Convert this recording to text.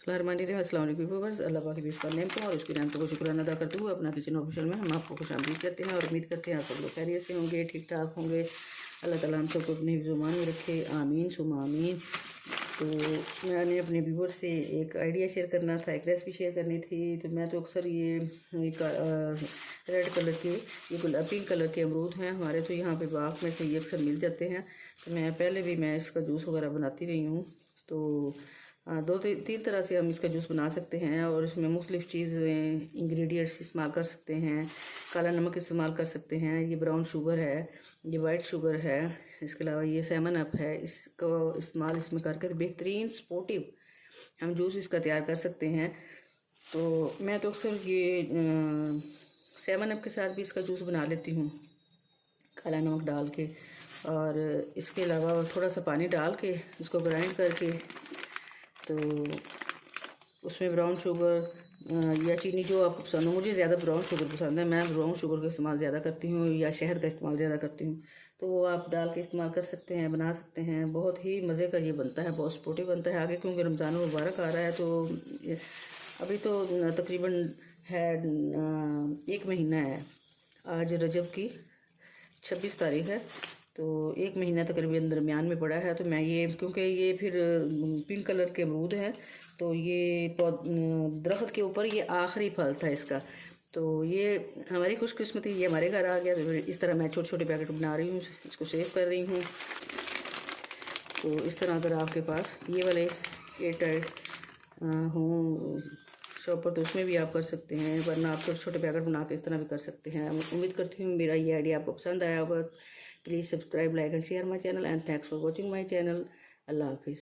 अस्सलाम वालेकुम व्यूअर्स। अल्लाह पाक की बेशुमार नेमतों और उसकी नेमतों को शुक्राना अदा करते हुए अपना किचन ऑफिशियल में हम आपको खुशामदीद करते हैं और उम्मीद करते हैं आप सब लोग खैरियत से होंगे, ठीक ठाक होंगे। अल्लाह ताला हम सबको अपने हिफ्ज़-ओ-मान में रखे, आमीन सुम्मा आमीन। तो मैंने अपने व्यूअर्स से एक आइडिया शेयर करना था, एक रेसिपी शेयर करनी थी। तो मैं तो अक्सर ये एक रेड कलर के, ये पिंक कलर के अमरूद हैं हमारे, तो यहाँ पे बाग में से ये अक्सर मिल जाते हैं। तो मैं पहले भी मैं इसका जूस वगैरह बनाती रही हूँ। तो दो तीन तरह से हम इसका जूस बना सकते हैं और इसमें मुख्तलिफ़ चीज़ें इंग्रेडिएंट्स इस्तेमाल कर सकते हैं। काला नमक इस्तेमाल कर सकते हैं, ये ब्राउन शुगर है, ये वाइट शुगर है, इसके अलावा ये सेवन अप है। इसको इस्तेमाल इसमें करके बेहतरीन स्पोर्टिव हम जूस इसका तैयार कर सकते हैं। तो मैं तो अक्सर ये सेवन अप के साथ भी इसका जूस बना लेती हूँ, काला नमक डाल के। और इसके अलावा थोड़ा सा पानी डाल के इसको ग्राइंड करके, तो उसमें ब्राउन शुगर या चीनी जो आपको पसंद हो, मुझे ज़्यादा ब्राउन शुगर पसंद है, मैं ब्राउन शुगर का इस्तेमाल ज़्यादा करती हूँ या शहद का इस्तेमाल ज़्यादा करती हूँ। तो वो आप डाल के इस्तेमाल कर सकते हैं, बना सकते हैं। बहुत ही मज़े का ये बनता है, बहुत स्पोर्टिव बनता है आगे, क्योंकि रमज़ान मुबारक आ रहा है। तो अभी तो तकरीबन है 1 महीना है, आज रजब की 26 तारीख है, तो 1 महीना तकरीबन दरमियान में पड़ा है। तो मैं ये, क्योंकि ये फिर पिंक कलर के अमरूद हैं, तो ये दरख्त के ऊपर ये आखिरी फल था इसका। तो ये हमारी खुशकिस्मती, ये हमारे घर आ गया। तो इस तरह मैं छोटे छोटे पैकेट बना रही हूँ, इसको सेव कर रही हूँ। तो इस तरह अगर आपके पास ये वाले एयर टाइट हों शॉप पर, तो उसमें भी आप कर सकते हैं, वरना आप छोटे छोटे पैकेट बना के इस तरह भी कर सकते हैं। उम्मीद करती हूँ मेरा ये आइडिया आपको पसंद आया होगा। Please subscribe, like and share my channel and thanks for watching my channel. Allah हाफिज़।